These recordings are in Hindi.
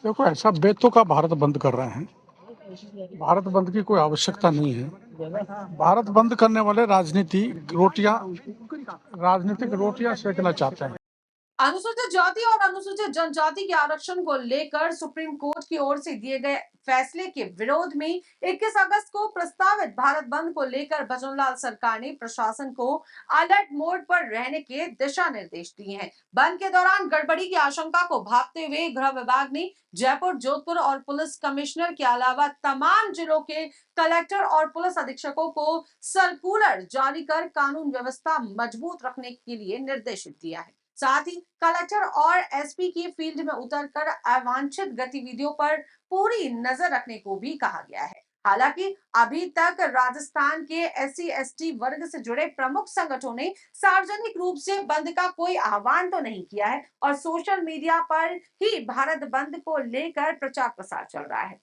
देखो, ऐसा बेतुका का भारत बंद कर रहे हैं। भारत बंद की कोई आवश्यकता नहीं है। भारत बंद करने वाले राजनीतिक रोटियां सेकना चाहते हैं। अनुसूचित जाति और अनुसूचित जनजाति के आरक्षण को लेकर सुप्रीम कोर्ट की ओर से दिए गए फैसले के विरोध में 21 अगस्त को प्रस्तावित भारत बंद को लेकर भजनलाल सरकार ने प्रशासन को अलर्ट मोड पर रहने के दिशा निर्देश दिए हैं। बंद के दौरान गड़बड़ी की आशंका को भांपते हुए गृह विभाग ने जयपुर, जोधपुर और पुलिस कमिश्नर के अलावा तमाम जिलों के कलेक्टर और पुलिस अधीक्षकों को सर्कुलर जारी कर कानून व्यवस्था मजबूत रखने के लिए निर्देशित दिया है। साथ ही कलेक्टर और एसपी की फील्ड में उतरकर अवांछित गतिविधियों पर पूरी नजर रखने को भी कहा गया है। हालांकि अभी तक राजस्थान के SC/ST वर्ग से जुड़े प्रमुख संगठनों ने सार्वजनिक रूप से बंद का कोई आह्वान तो नहीं किया है और सोशल मीडिया पर ही भारत बंद को लेकर प्रचार प्रसार चल रहा है।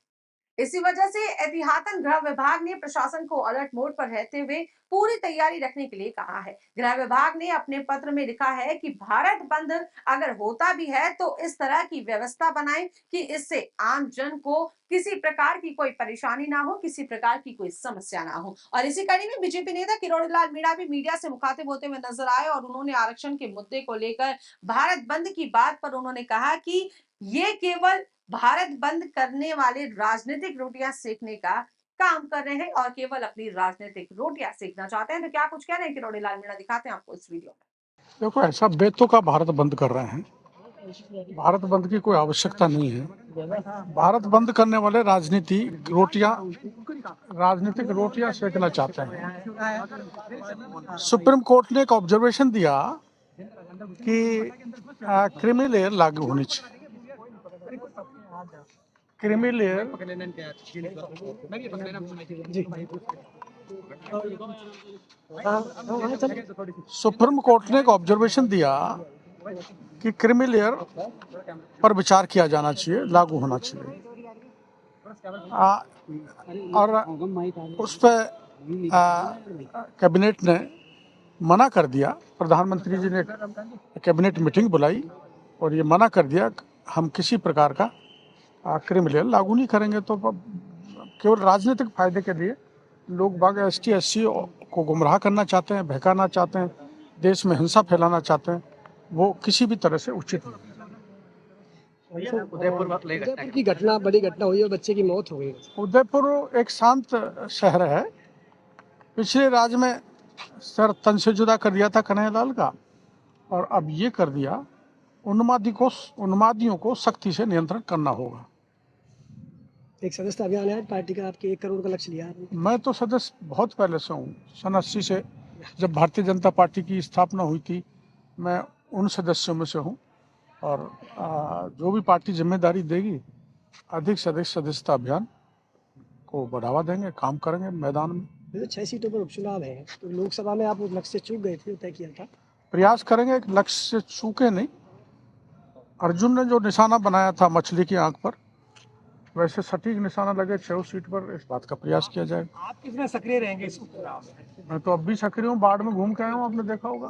इसी वजह से एहतियातन गृह विभाग ने प्रशासन को अलर्ट मोड पर रहते हुए पूरी तैयारी रखने के लिए कहा है। गृह विभाग ने अपने पत्र में लिखा है कि भारत बंद अगर होता भी है तो इस तरह की व्यवस्था बनाएं कि इससे आम जन को किसी प्रकार की कोई परेशानी ना हो, किसी प्रकार की कोई समस्या ना हो। और इसी कड़ी में बीजेपी नेता किरोड़ीलाल मीणा भी मीडिया से मुखातिब होते हुए नजर आए और उन्होंने आरक्षण के मुद्दे को लेकर भारत बंद की बात पर उन्होंने कहा कि ये केवल भारत बंद करने वाले राजनीतिक रोटियां सेकने का काम कर रहे हैं और केवल अपनी राजनीतिक रोटियां सेकना चाहते हैं। तो क्या कुछ कह रहे हैं किरोड़ीलाल मीणा, दिखाते हैं आपको इस वीडियो में। देखो, ऐसा बेतुका का भारत बंद कर रहे हैं। भारत बंद की कोई आवश्यकता नहीं है। भारत बंद करने वाले राजनीतिक रोटियां सेकना चाहते हैं। सुप्रीम कोर्ट ने एक ऑब्जर्वेशन दिया कि क्रीमी लेयर लागू होनी चाहिए। क्रीमी लेयर सुप्रीम कोर्ट ने एक ऑब्जर्वेशन दिया कि क्रीमी लेयर पर विचार किया जाना चाहिए, लागू होना चाहिए। और उस पर कैबिनेट ने मना कर दिया। प्रधानमंत्री जी ने कैबिनेट मीटिंग बुलाई और ये मना कर दिया हम किसी प्रकार का क्रीमी लेयर लागू नहीं करेंगे। तो केवल राजनीतिक फायदे के लिए लोग बाग ST/SC को गुमराह करना चाहते हैं, बहकाना चाहते हैं, देश में हिंसा फैलाना चाहते हैं, वो किसी भी तरह से उचित नहीं। उदयपुर की घटना, बड़ी घटना हुई और बच्चे की मौत हो गई। उदयपुर एक शांत शहर है। पिछले राज्य में सर तन से जुदा कर दिया था कन्हैयालाल का, और अब ये कर दिया। उन्मादियों को सख्ती से नियंत्रण करना होगा। एक सदस्यता अभियान है पार्टी का, आपके 1 करोड़ का लक्ष्य लिया है। मैं तो सदस्य बहुत पहले से हूँ। सन 80 से जब भारतीय जनता पार्टी की स्थापना हुई थी, मैं उन सदस्यों में से हूँ। और जो भी पार्टी जिम्मेदारी देगी, अधिक से अधिक सदस्यता अभियान को बढ़ावा देंगे, काम करेंगे मैदान में। 6 सीटों पर उपचुनाव है, तो लोकसभा में आप लक्ष्य से चूक गए थे, तय किया था। प्रयास करेंगे, एक लक्ष्य से चूके नहीं। अर्जुन ने जो निशाना बनाया था मछली की आंख पर, वैसे सटीक निशाना लगे 6 सीट पर, इस बात का प्रयास किया जाएगा। आप कितना सक्रिय रहेंगे इस चुनाव में? मैं तो अब भी सक्रिय हूँ, बाढ़ में घूम के आया हूँ, आपने देखा होगा।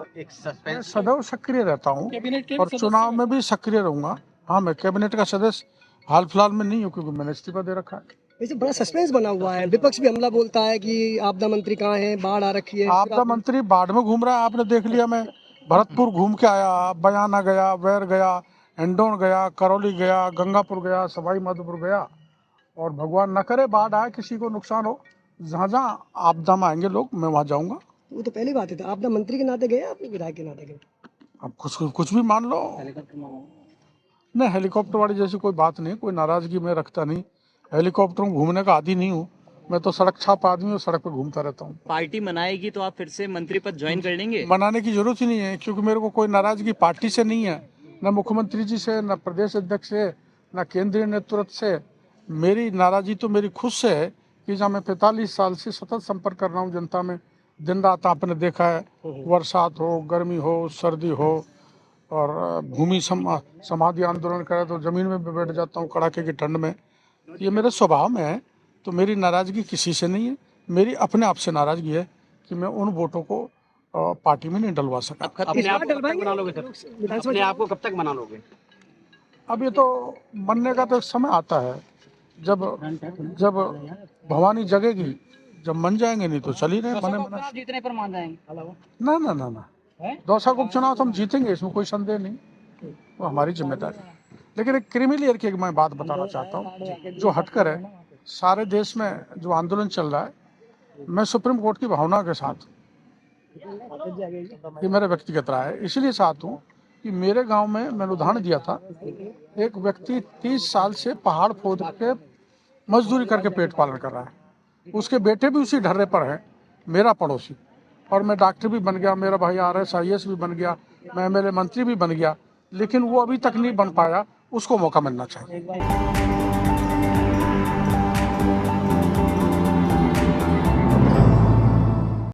मैं सदैव सक्रिय रहता हूँ और चुनाव में भी सक्रिय रहूंगा। हाँ, मैं कैबिनेट का सदस्य हाल फिलहाल में नहीं हूँ, क्योंकि मैंने इस्तीफा दे रखा है। वैसे बड़ा सस्पेंस बना हुआ है, विपक्ष भी हमला बोलता है कि आपदा मंत्री कहाँ है, बाढ़ आ रखी है। आपदा मंत्री बाढ़ में घूम रहा है, आपने देख लिया। मैं भरतपुर घूम के आया, बयाना गया, वैर गया, हिंडौन गया, करौली गया, गंगापुर गया, सवाई माधोपुर गया। और भगवान न करे बाढ़ आए, किसी को नुकसान हो, जहाँ जहाँ आपदा में आएंगे लोग, मैं वहाँ जाऊँगा। वो तो पहली बात है, आपदा मंत्री के नाते गए, आपने विधायक के नाते गए? अब कुछ भी मान लो। नहीं, हेलीकॉप्टर वाली जैसी कोई बात नहीं, कोई नाराजगी मैं रखता नहीं। हेलीकॉप्टर में घूमने का आदी नहीं हूँ। मैं तो सड़क छाप आदमी हूँ, सड़क पे घूमता रहता हूँ। पार्टी मनाएगी तो आप फिर से मंत्री पद ज्वाइन कर लेंगे? मनाने की जरूरत ही नहीं है, क्योंकि मेरे को कोई नाराजगी पार्टी से नहीं है, न मुख्यमंत्री जी से, न प्रदेश अध्यक्ष से, न केंद्रीय नेतृत्व से। मेरी नाराजगी तो मेरी खुद से है कि जहाँ मैं 45 साल से सतत संपर्क कर रहा हूँ जनता में, दिन रात आपने देखा है, बरसात हो, गर्मी हो, सर्दी हो, और भूमि समाधि आंदोलन करे तो जमीन में भी बैठ जाता हूँ कड़ाके की ठंड में। ये मेरे स्वभाव में है। तो मेरी नाराजगी किसी से नहीं है, मेरी अपने आप से नाराजगी है कि मैं उन वोटों को पार्टी में नहीं डलवा सका। अपने आप को कब तक मना लोगे? अब ये तो बनने का तो एक समय आता है, जब जब भवानी जगेगी, जब मन जाएंगे, नहीं तो चल ही रहे बने बना। आप जीतने पर मान जाएंगे? ना ना ना ना, दौसा का उपचुनाव तो हम जीतेंगे, इसमें कोई संदेह नहीं, वो हमारी जिम्मेदारी है। लेकिन एक क्रीमी लेयर की एक मैं बात बताना चाहता हूँ जो हटकर है। सारे देश में जो आंदोलन चल रहा है, मैं सुप्रीम कोर्ट की भावना के साथ, ये मेरा व्यक्तिगत राय है, इसलिए साथ हूँ कि मेरे गांव में मैंने उदाहरण दिया था, एक व्यक्ति 30 साल से पहाड़ खोद के मजदूरी करके पेट पालन कर रहा है, उसके बेटे भी उसी ढर्रे पर है, मेरा पड़ोसी, और मैं डॉक्टर भी बन गया, मेरा भाई RS IAS भी बन गया, मैं MLA मंत्री भी बन गया, लेकिन वो अभी तक नहीं बन पाया, उसको मौका मिलना चाहिए।